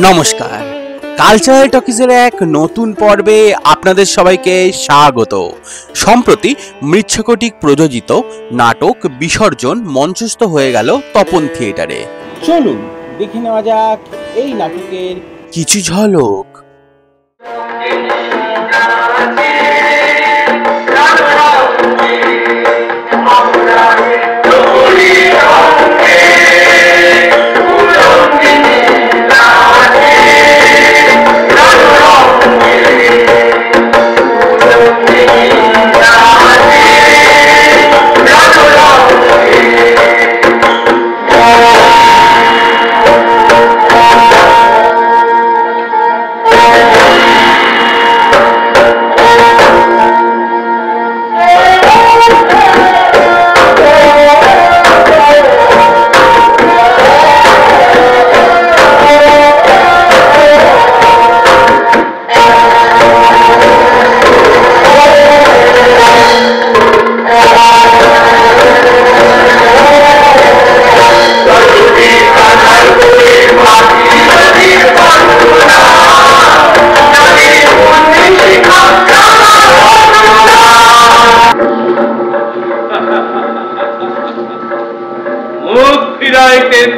নমস্কার, কালচারাল টকিজের এক নতুন পর্বে আপনাদের সবাইকে স্বাগত। সম্প্রতি মৃচ্ছকটিক প্রযোজিত নাটক বিসর্জন মঞ্চস্থ হয়ে গেল তপন থিয়েটারে। চলুন দেখে নেওয়া যাক এই নাটকের কিছু ঝলক।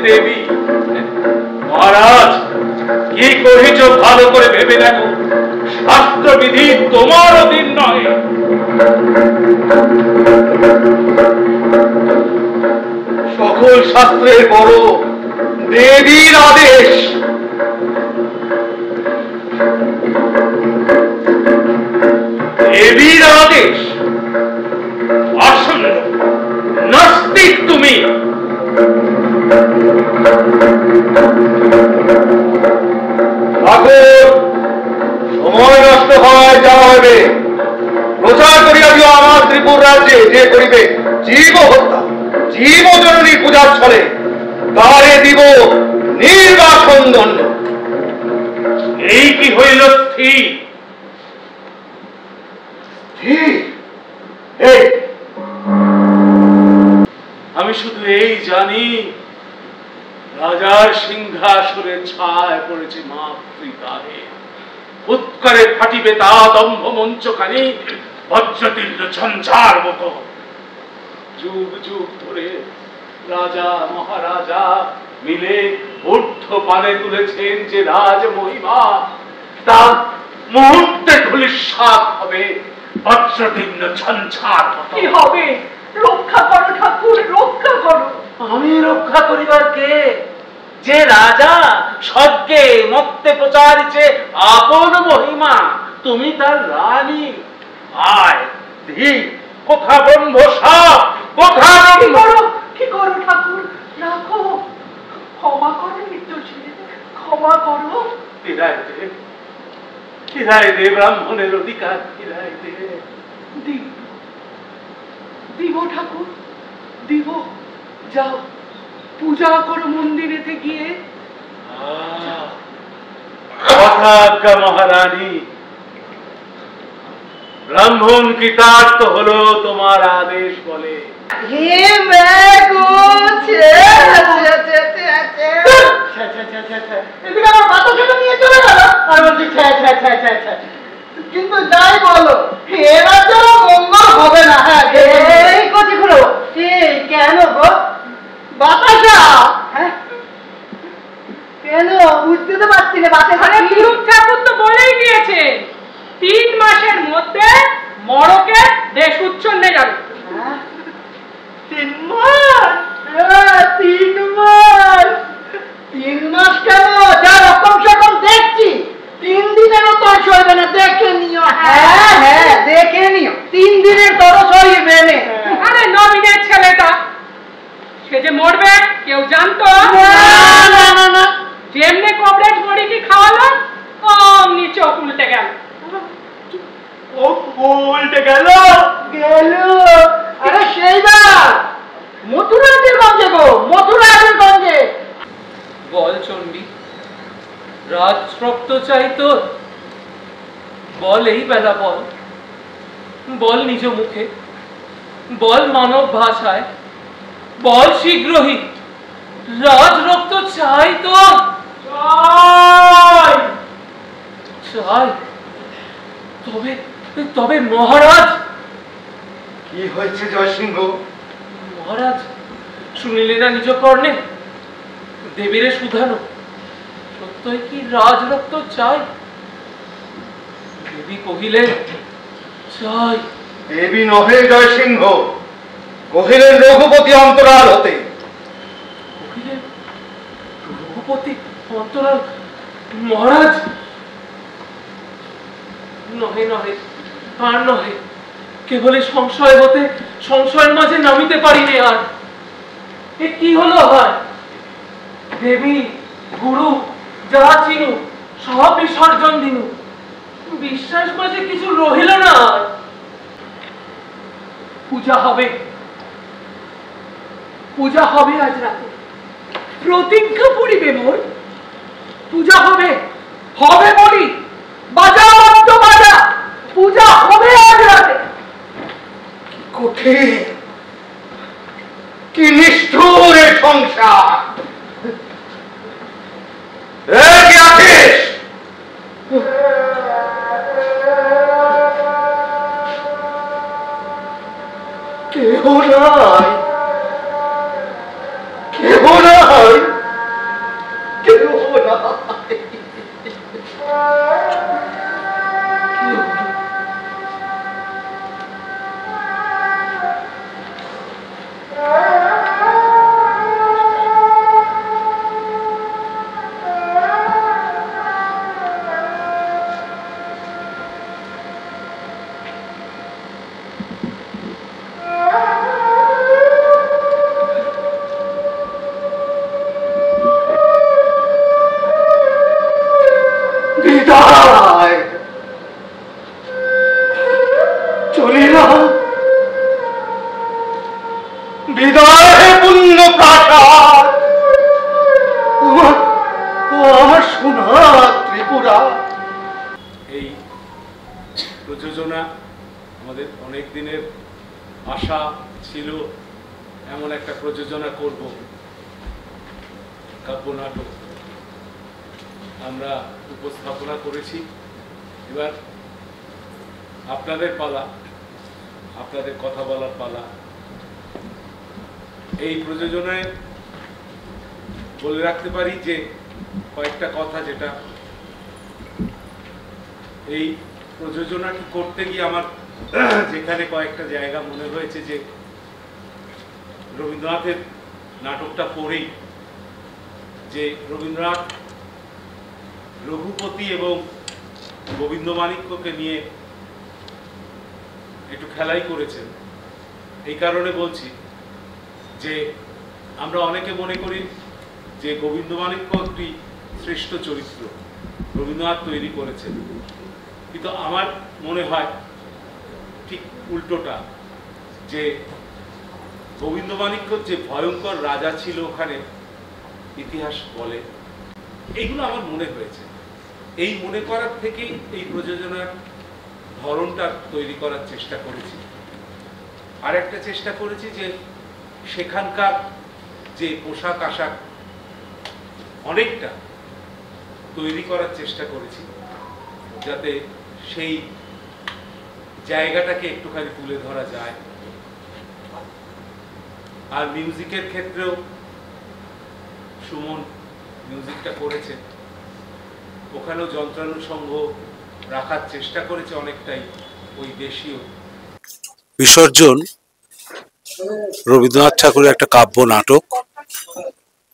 দেবী মহারাজ, কি কহিছ ভালো করে ভেবে দেখো, শাস্ত্রবিধি তোমার অধীন নয়। সকল শাস্ত্রের বড় দেবীর আদেশ। দেবীর আদেশ আসন্ন নাস্তিক তুমি। সময় নষ্ট হয় যা হবে, প্রচার করিয়া দিও আমার ত্রিপুর রাজ্যে যে করিবে জীব হত্যা, জীব জননী পূজার ছলে তারে দিব নির্বাসন দণ্ড। এই কি হইল স্থির? আমি শুধু এই জানি, রাজার সিংহাসনের ছায় পড়েছে মাতৃদাহে, উৎকরে ফাটিবে তা দম্ভ মঞ্চখানি বজ্রতীর্ণ ঝঞ্ঝার মতো। যুগ যুগ ধরে রাজা মহারাজা মিলে ঊর্ধ্ব পানে তুলেছেন যে রাজ মহিমা, তা মুহূর্তে ধূলিসাৎ হবে বজ্রতীর্ণ ঝঞ্ঝার মতো। কি হবে? রক্ষা করো ঠাকুর, রক্ষা করো। আমি রক্ষা করিবার কে? যে রাজা স্বর্গে মত্তে প্রচারিছে আপন মহিমা, তুমি তার রানী। আয় ধি, কোথা ব্রহ্ম সাপ, কোথা কি করো ঠাকুর, রাখো, ক্ষমা করো নিত্যশী, ক্ষমা করো। ফিরাই দে, ফিরাই দে ব্রাহ্মণের অধিকার, ফিরাই দে। দিব ঠাকুর, দিব। যাও পূজা করো মন্দিরেতে গিয়ে। মহারানী, ব্রাহ্মণ কৃতার্থ হলো তোমার আদেশ বলে। কিন্তু যাই বলো, এরা তো মঙ্গল হবে না। হ্যাঁ, এই কথাগুলো কেন গো বাতাসা? হ্যাঁ, কেন বুঝতে তো পারছি না। বাতাসা বিরূপ ঠাকুর তো বলেই দিয়েছে 3 মাসের মধ্যে মরকে দেশ উচ্ছন্নে যাবে। 3 মাস? 3 মাস? 3 মাস কেন? যা রকম সকম দেখছি 3 দিনেরও তর সইবে না। দেখে নিও। হ্যাঁ হ্যাঁ, দেখে নিও, 3 দিনের তর সইবে না। আরে নবীনের ছেলেটা, সে যে মরবে কেউ জানতো না। যেমনি কবরেজ বড়ি কি খাওয়ালো অমনি চোখ উল্টে গেল। উল্টে গেল? আরে সেইবার মথুরাজের গঞ্জে গো, মথুরাজের গঞ্জে। বল চণ্ডী, রাজরক্ত চাই তোর? বল এই বেলা, বল, বল নিজ মুখে, বল মানব ভাষায়, বল শীঘ্রই, রাজ রক্ত চাই তো। চাই। চাই? তবে তবে মহারাজ। কি হয়েছে জয়সিংহ? মহারাজ শুনিলে না নিজ কর্ণে দেবীরে শুধানো সত্যই কি রাজরক্ত চাই? দেবী কহিলেন চাই। দেবী নহে জয়সিংহ, কহিলেন রঘুপতি অন্তরাল হতে। কহিলেন রঘুপতি অন্তরাল? মহারাজ নহে নহে আর নহে, কেবলই সংশয় হতে সংশয়ের মাঝে নামিতে পারিনি আর। এ কি হলো হয়? দেবী গুরু যাহা চিনু সব বিসর্জন দিনু, বিশ্বাস মাঝে কিছু রহিল না আর। পূজা হবে, পূজা হবে আজ রাতে। প্রতিজ্ঞা পড়িবে মোর। পূজা হবে, হবে বলি। বাজা বাদ্য বাজা, পূজা হবে আজ রাতে। কঠিন, কি নিষ্ঠুর এ সংসার। এ কি আছিস? কেহ নাই, কেহ নাই, কেহ নাই। বিদায়, চলিলাম। বিদায় পুণ্য প্রাসাদ, আমার সোনা ত্রিপুরা। এই প্রযোজনা আমাদের অনেক দিনের আশা ছিল, এমন একটা প্রযোজনা করব কাব্যনাটক আমরা উপস্থাপনা করেছি। এবার আপনাদের পালা, আপনাদের কথা বলার পালা। এই প্রযোজনায় বলে রাখতে পারি যে কয়েকটা কথা, যেটা এই প্রযোজনাটি করতে গিয়ে আমার যেখানে কয়েকটা জায়গা মনে হয়েছে যে রবীন্দ্রনাথের নাটকটা পড়েই যে রবীন্দ্রনাথ রঘুপতি এবং গোবিন্দমাণিক্যকে নিয়ে একটু খেলাই করেছেন। এই কারণে বলছি যে আমরা অনেকে মনে করি যে গোবিন্দমাণিক্য একটি শ্রেষ্ঠ চরিত্র রবীন্দ্রনাথ তৈরি করেছেন, কিন্তু আমার মনে হয় ঠিক উল্টোটা, যে গোবিন্দমাণিক্য যে ভয়ঙ্কর রাজা ছিল ওখানে, ইতিহাস বলে। এইগুলো আমার মনে হয়েছে। এই মনে করার থেকেই এই প্রযোজনার ধরনটা তৈরি করার চেষ্টা করেছি। আর একটা চেষ্টা করেছি যে সেখানকার যে পোশাক আশাক অনেকটা তৈরি করার চেষ্টা করেছি, যাতে সেই জায়গাটাকে একটুখানি তুলে ধরা যায়। আর মিউজিকের ক্ষেত্রেও সুমন মিউজিকটা করেছে, ওখানেও যন্ত্রানুষঙ্গ রাখার চেষ্টা করেছে অনেকটাই ওই দেশীয়। বিসর্জন রবীন্দ্রনাথ ঠাকুরের একটা কাব্য নাটক,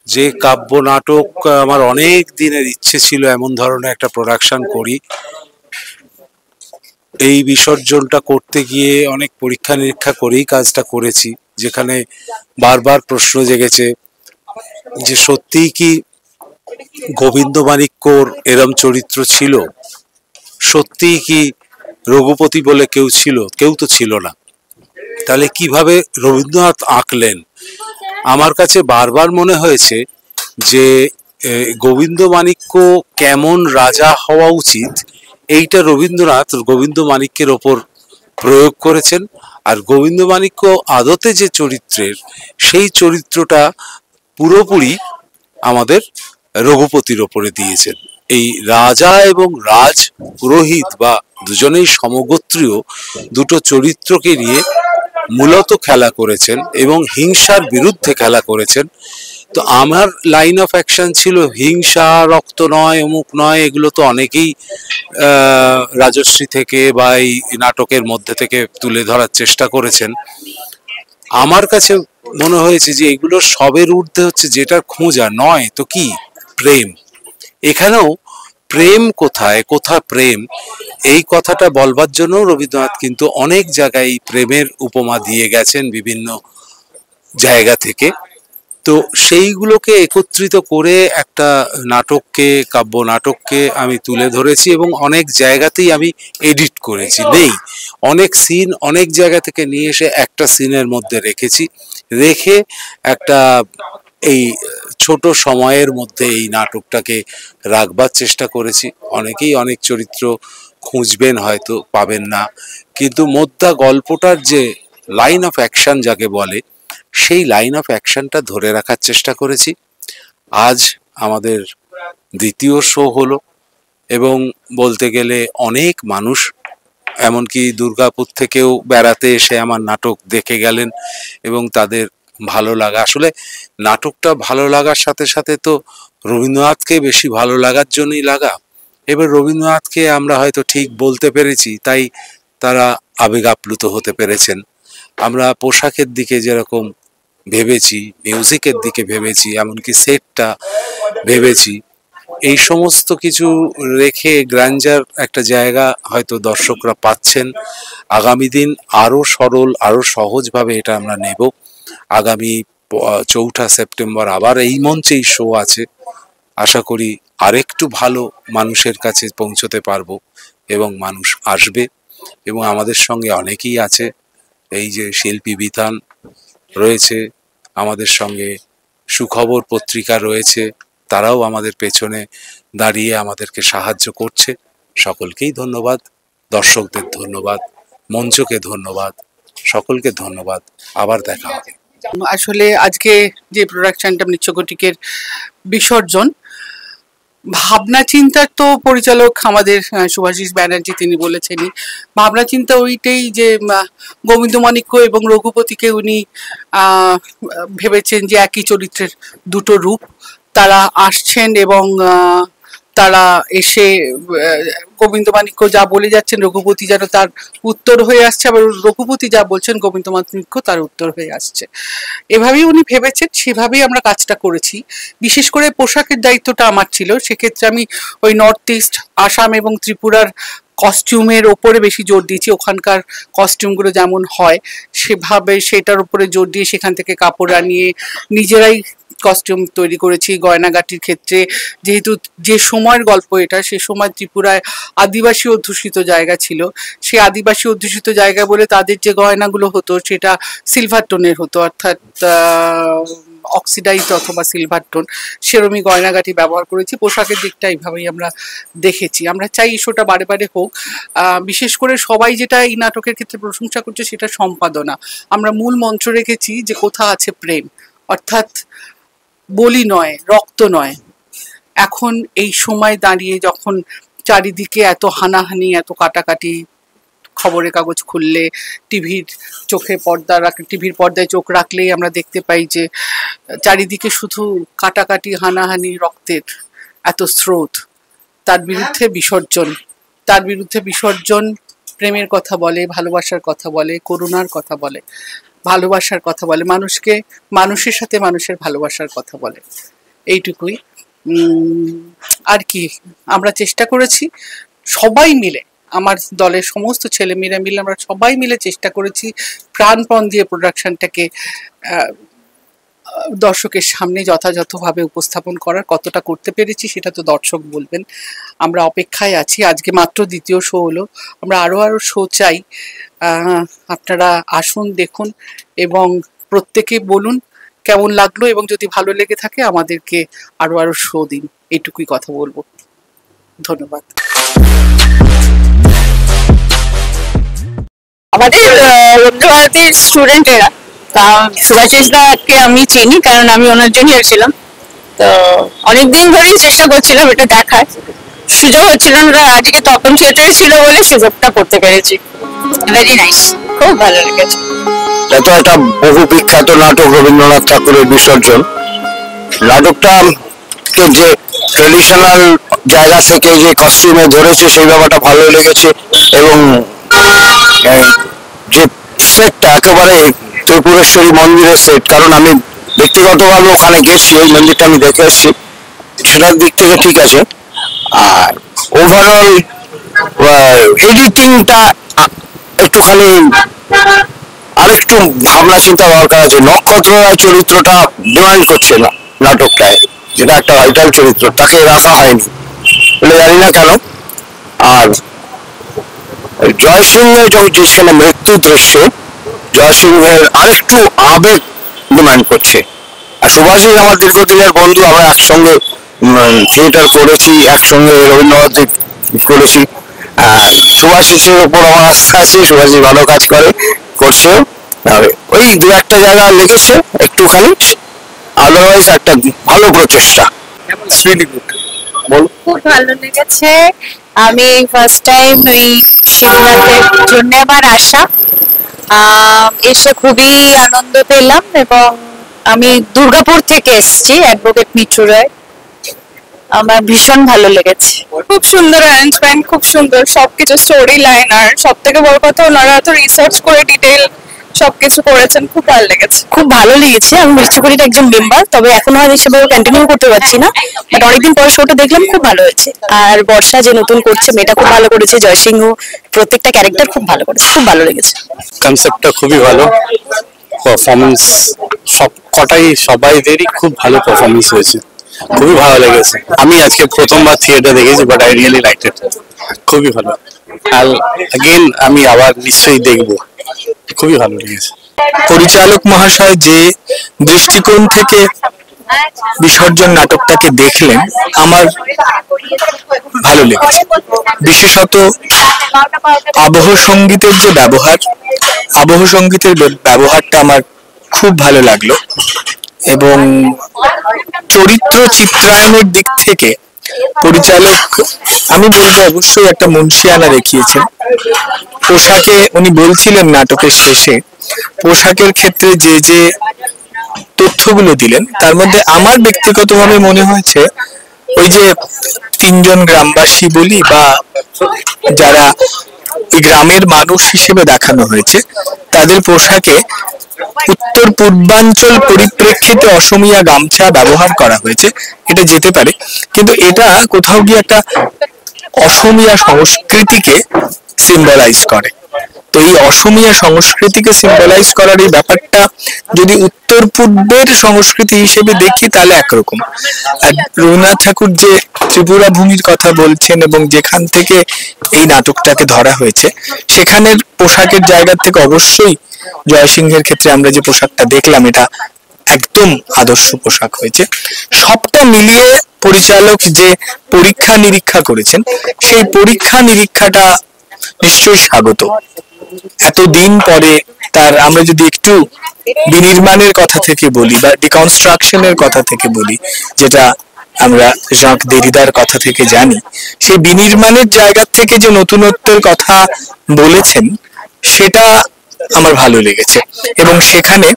যে কাব্য নাটক আমার অনেক দিনের ইচ্ছে ছিল এমন ধরনের একটা প্রোডাকশন করি। এই বিসর্জনটা করতে গিয়ে অনেক পরীক্ষা নিরীক্ষা করেই কাজটা করেছি, যেখানে বারবার প্রশ্ন জেগেছে যে সত্যিই কি গোবিন্দমাণিক্যর এরম চরিত্র ছিল, সত্যিই কি রঘুপতি বলে কেউ ছিল? কেউ তো ছিল না। তাহলে কিভাবে রবীন্দ্রনাথ আঁকলেন? আমার কাছে বারবার মনে হয়েছে যে গোবিন্দমাণিক্য কেমন রাজা হওয়া উচিত এইটা রবীন্দ্রনাথ গোবিন্দমাণিক্যের ওপর প্রয়োগ করেছেন। আর গোবিন্দমাণিক্য আদতে যে চরিত্রের, সেই চরিত্রটা পুরোপুরি আমাদের রঘুপতির ওপরে দিয়েছেন। এই রাজা এবং রাজ পুরোহিত বা দুজনেই সমগোত্রীয় দুটো চরিত্রকে নিয়ে মূলত খেলা করেছেন এবং হিংসার বিরুদ্ধে খেলা করেছেন। তো আমার লাইন অফ অ্যাকশন ছিল হিংসা, রক্ত নয়, অমুক নয়, এগুলো তো অনেকেই রাজশ্রী থেকে বা এই নাটকের মধ্যে থেকে তুলে ধরার চেষ্টা করেছেন। আমার কাছে মনে হয়েছে যে এগুলো সবের ঊর্ধ্বে হচ্ছে যেটার খোঁজা নয় তো কি, প্রেম। এখানেও প্রেম কোথায়, কোথায় প্রেম, এই কথাটা বলবার জন্য রবীন্দ্রনাথ কিন্তু অনেক জায়গায় প্রেমের উপমা দিয়ে গেছেন বিভিন্ন জায়গা থেকে। তো সেইগুলোকে একত্রিত করে একটা নাটককে, কাব্য নাটককে আমি তুলে ধরেছি এবং অনেক জায়গাতেই আমি এডিট করেছি। নেই অনেক সিন অনেক জায়গা থেকে নিয়ে এসে একটা সিনের মধ্যে রেখেছি, রেখে একটা এই ছোট সময়ের মধ্যে এই নাটকটাকে রাখবার চেষ্টা করেছি। অনেকেই অনেক চরিত্র খুঁজবেন, হয়তো পাবেন না, কিন্তু মোদ্দা গল্পটার যে লাইন অফ অ্যাকশন যাকে বলে, সেই লাইন অফ অ্যাকশনটা ধরে রাখার চেষ্টা করেছি। আজ আমাদের দ্বিতীয় শো হলো এবং বলতে গেলে অনেক মানুষ, এমনকি দুর্গাপুর থেকেও বেড়াতে এসে আমার নাটক দেখে গেলেন এবং তাদের ভালো লাগা, আসলে নাটকটা ভালো লাগার সাথে সাথে তো রবীন্দ্রনাথকে বেশি ভালো লাগার জন্যই লাগা। এবার রবীন্দ্রনাথকে আমরা হয়তো ঠিক বলতে পেরেছি, তাই তারা আবেগ আপ্লুত হতে পেরেছেন। আমরা পোশাকের দিকে যেরকম ভেবেছি, মিউজিকের দিকে ভেবেছি, এমনকি সেটটা ভেবেছি, এই সমস্ত কিছু রেখে গ্র্যান্ডার একটা জায়গা হয়তো দর্শকরা পাচ্ছেন। আগামী দিন আরো সরল, আরো সহজভাবে এটা আমরা নেব। আগামী 4 সেপ্টেম্বর আবার এই মঞ্চেই শো আছে। আশা করি আরেকটু ভালো মানুষের কাছে পৌঁছতে পারবো এবং মানুষ আসবে। এবং আমাদের সঙ্গে অনেকেই আছে, এই যে শিল্পী বিতান রয়েছে, আমাদের সঙ্গে সুখবর পত্রিকা রয়েছে, তারাও আমাদের পেছনে দাঁড়িয়ে আমাদেরকে সাহায্য করছে। সকলকেই ধন্যবাদ, দর্শকদের ধন্যবাদ, মঞ্চকে ধন্যবাদ, সকলকে ধন্যবাদ। আবার দেখা হবে। আসলে আজকে যে প্রোডাকশনটা মৃচ্ছকটিকের বিসর্জন, ভাবনা চিন্তার তো পরিচালক আমাদের শুভাশিস ব্যানার্জি, তিনি বলেছেনই ভাবনা চিন্তা ওইটাই যে গোবিন্দমাণিক্য এবং রঘুপতিকে উনি ভেবেছেন যে একই চরিত্রের দুটো রূপ, তারা আসছেন এবং তারা এসে গোবিন্দমাণিক্য যা বলে যাচ্ছেন রঘুপতি যেন তার উত্তর হয়ে আসছে, আবার রঘুপতি যা বলছেন গোবিন্দমাণিক্য তার উত্তর হয়ে আসছে। এভাবেই উনি ভেবেছেন, সেভাবেই আমরা কাজটা করেছি। বিশেষ করে পোশাকের দায়িত্বটা আমার ছিল, সেক্ষেত্রে আমি ওই নর্থ ইস্ট, আসাম এবং ত্রিপুরার কস্টিউমের ওপরে বেশি জোর দিয়েছি। ওখানকার কস্টিউমগুলো যেমন হয় সেভাবে সেটার উপরে জোর দিয়ে সেখান থেকে কাপড় আনিয়ে নিজেরাই কস্টিউম তৈরি করেছি। গয়নাগাটির ক্ষেত্রে যেহেতু যে সময়ের গল্প এটা, সে সময় ত্রিপুরায় আদিবাসী অধ্যুষিত জায়গা ছিল, সে আদিবাসী অধ্যুষিত জায়গা বলে তাদের যে গয়নাগুলো হতো সেটা সিলভার টোনের হতো, অর্থাৎ অক্সিডাইজ অথবা সিলভার টোন, সেরমই গয়নাগাটি ব্যবহার করেছি। পোশাকের দিকটা এইভাবেই আমরা দেখেছি। আমরা চাই ইস্যুটা বারে বারে হোক। বিশেষ করে সবাই যেটা এই নাটকের ক্ষেত্রে প্রশংসা করছে সেটা সম্পাদনা। আমরা মূল মন্ত্র রেখেছি যে কোথা আছে প্রেম, অর্থাৎ বলি নয়, রক্ত নয়। এখন এই সময় দাঁড়িয়ে যখন চারিদিকে এত হানাহানি, এত কাটাকাটি, খবরের কাগজ খুললে, টিভির পর্দায় চোখ রাখলেই আমরা দেখতে পাই যে চারিদিকে শুধু কাটাকাটি, হানাহানি, রক্তের এত স্রোত। তার বিরুদ্ধে বিসর্জন প্রেমের কথা বলে, ভালোবাসার কথা বলে, করুণার কথা বলে, ভালোবাসার কথা বলে, মানুষের সাথে মানুষের ভালোবাসার কথা বলে। এইটুকুই। আর কি, আমরা চেষ্টা করেছি সবাই মিলে, আমার দলের সমস্ত ছেলেমেয়েরা মিলে আমরা সবাই মিলে চেষ্টা করেছি প্রাণপণ দিয়ে প্রোডাকশনটাকে দর্শকের সামনে যথাযথভাবে উপস্থাপন করার। কতটা করতে পেরেছি সেটা তো দর্শক বলবেন। আমরা অপেক্ষায় আছি। আজকে মাত্র দ্বিতীয় শো হলো, আমরা আরো শো চাই। আপনারা আসুন, দেখুন এবং প্রত্যেকে বলুন কেমন লাগলো, এবং যদি ভালো লেগে থাকে আমাদেরকে আরো শো দিন। এইটুকুই কথা বলবো। ধন্যবাদ। আমাদের রবীন্দ্রভারতীর স্টুডেন্টেরা, তা সুভাষিস দাকে আমি চিনি কারণ আমি ওনার জুনিয়র ছিলাম। তো অনেকদিন ধরেই চেষ্টা করছিলাম এটা দেখার, সুযোগ হচ্ছিল না। আজকে তপন থিয়েটারে ছিল বলে সুযোগটা করতে পেরেছি। ভেরি নাইস, খুব ভালো লেগেছে। এত একটা বহু বিখ্যাত নাটক রবীন্দ্রনাথ ঠাকুরের বিসর্জন, নাটকটা কে যে ট্রেডিশনাল জায়গা থেকে যে কস্টিউমে ধরেছে সেই ব্যাপারটা ভালো লেগেছে, এবং যে সেটটা একেবারে ত্রিপুরেশ্বরী মন্দিরের সেট, কারণ আমি ব্যক্তিগতভাবে ওখানে গেছি, ওই মন্দিরটা আমি দেখে এসেছি, সেটার দিক থেকে ঠিক আছে। আর ওভারঅল এডিটিংটা একটুখানি আরেকটু ভাবনা চিন্তা দরকার আছে। নক্ষত্র রায় চরিত্রটা ডিমান্ড করছে না নাটকটায়, যেটা একটা ভাইটাল চরিত্র, তাকে রাখা হয়নি বলে জানি না কেন। আর জয় সিংহের যেখানে মৃত্যু দৃশ্য, জয় সিংহের আরেকটু আবেগ ডিমান্ড করছে। আর সুভাষিস আমার দীর্ঘদিনের বন্ধু, আমরা একসঙ্গে থিয়েটার করেছি, একসঙ্গে রবীন্দ্রনাথ করেছি। সুভাষিসের উপর আমার আস্থা আছে, সুভাষিস ভালো কাজ করছে। ওই দু একটা জায়গা লেগেছে একটুখানি, আদারওয়াইজ একটা ভালো প্রচেষ্টা। খুব ভালো লেগেছে। আমি ফার্স্ট টাইম ওই শিবরাত্রির জন্য আবার আসা, এসে খুবই আনন্দ পেলাম। এবং আমি দুর্গাপুর থেকে এসেছি, অ্যাডভোকেট মিঠু রায়। আমার ভীষণ ভালো লেগেছে। খুব সুন্দর অ্যারেঞ্জমেন্ট, খুব সুন্দর সবকিছু, স্টোরি লাইন, আর সব থেকে বড় কথা ওনারা এত রিসার্চ করে ডিটেল সবকিছু করেছেন, খুব ভালো লেগেছে। খুব ভালো লেগেছে। আমি মৃত্যুকুটির একজন মেম্বার, তবে এখনো হয়তো সেভাবে কন্টিনিউ করতে পারছি না, বাট অনেকদিন পরে শোটা দেখলাম, খুব ভালো হয়েছে। আর বর্ষা যে নতুন করছে, মেয়েটা খুব ভালো করেছে। জয়সিংহ প্রত্যেকটা ক্যারেক্টার খুব ভালো করেছে, খুব ভালো লেগেছে। কনসেপ্টটা খুবই ভালো, পারফরমেন্স সব কটাই সবাইদেরই খুব ভালো পারফরমেন্স হয়েছে, খুবই ভালো লেগেছে। আমি আজকে প্রথমবার থিয়েটার দেখেছি, বাট আই রিয়েলি লাইকড ইট, খুবই ভালো। আর अगेन আমি আবার নিশ্চয়ই দেখবো, খুবই ভালো লেগেছে। পরিচালক মহাশয় যে দৃষ্টিকোণ থেকে বিসর্জন নাটকটাকে দেখলেন আমার ভালো লেগেছে। বিশেষত আবহ সঙ্গীতের যে ব্যবহার, আবহ সঙ্গীতের ব্যবহারটা আমার খুব ভালো লাগলো। এবং চরিত্র চিত্রায়নের দিক থেকে পরিচালক আমি বলবো অবশ্যই একটা মুন্সিয়ানা দেখিয়েছেন। পোশাকে উনি বলছিলেন নাটকের শেষে, পোশাকের ক্ষেত্রে যে যে তথ্যগুলো দিলেন, তার মধ্যে আমার ব্যক্তিগতভাবে মনে হয়েছে ওই যে তিনজন গ্রামবাসী বলি বা যারা এই গ্রামের মানুষ হিসেবে দেখানো হয়েছে, তাদের পোশাকে উত্তর পূর্বাঞ্চল পরিপ্রেক্ষিতে অসমীয়া গামছা ব্যবহার করা হয়েছে। এটা যেতে পারে, কিন্তু এটা কোথাও গিয়ে একটা অসমীয়া সংস্কৃতিকে সিম্বলাইজ করে। তো এই অসমীয়া সংস্কৃতিকে সিম্বলাইজ করার এই ব্যাপারটা যদি উত্তর পূর্বের সংস্কৃতি হিসেবে দেখি তাহলে একরকম। আর রবীন্দ্রনাথ ঠাকুর যে ত্রিপুরা ভূমির কথা বলছেন এবং যেখান থেকে এই নাটকটাকে ধরা হয়েছে, সেখানের পোশাকের জায়গা থেকে অবশ্যই জয়সিংহের ক্ষেত্রে আমরা যে পোশাকটা দেখলাম, এটা একদম আদর্শ পোশাক হয়েছে। সবটা মিলিয়ে পরিচালক যে পরীক্ষা নিরীক্ষা করেছেন, সেই পরীক্ষা নিরীক্ষাটা নিশ্চয়ই স্বাগত। এতদিন পরে তার আমরা যদি একটু বিনির্মাণের কথা থেকে বলি বা ডিকনস্ট্রাকশনের কথা থেকে বলি, যেটা আমরা জাঁক দেরিদার কথা থেকে জানি, সেই বিনির্মাণের জায়গা থেকে যে নতুনত্বের কথা বলেছেন, সেটা আমার ভালো লেগেছে। এবং সেখানে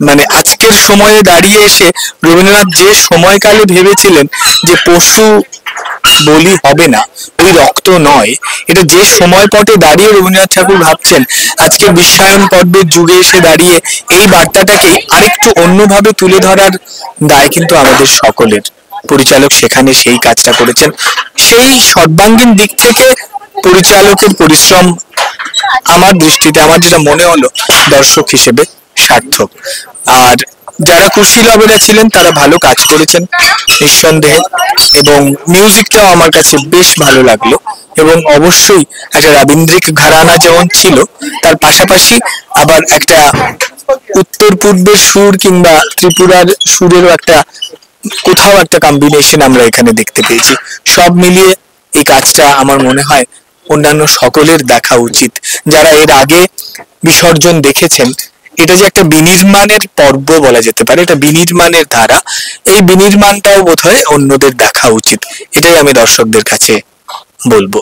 মানে আজকের সময়ে দাঁড়িয়ে এসে রবীন্দ্রনাথ যে সময়কালে ভেবেছিলেন যে পশু বলি হবে না, ওই রক্ত নয়, এটা যে সময় পটে দাঁড়িয়ে রবীন্দ্রনাথ ঠাকুর ভাবছেন, আজকে বিশ্বায়ন পর্বের যুগে এসে দাঁড়িয়ে এই বার্তাটাকে আরেকটু অন্যভাবে তুলে ধরার দায় কিন্তু আমাদের সকলের। পরিচালক সেখানে সেই কাজটা করেছেন। সেই সর্বাঙ্গীন দিক থেকে পরিচালকের পরিশ্রম আমার দৃষ্টিতে, আমার যেটা মনে হলো দর্শক হিসেবে, সার্থক। আর যারা কুশীলবেরা ছিলেন তারা ভালো কাজ করেছেন নিঃসন্দেহে, এবং মিউজিকটাও আমার কাছে বেশ ভালো লাগলো। এবং অবশ্যই একটা রবীন্দ্রিক ঘরানা যেমন ছিল, তার পাশাপাশি আবার একটা উত্তর পূর্বের সুর কিংবা ত্রিপুরার সুরেরও একটা কোথাও একটা কম্বিনেশন আমরা এখানে দেখতে পেয়েছি। সব মিলিয়ে এই কাজটা আমার মনে হয় অন্যান্য সকলের দেখা উচিত। যারা এর আগে বিসর্জন দেখেছেন, এটা যে একটা বিনির্মাণের পর্ব বলা যেতে পারে, এটা বিনির্মাণের ধারা, এই বিনির্মাণটাও বোধহয় অন্যদের দেখা উচিত, এটাই আমি দর্শকদের কাছে বলবো।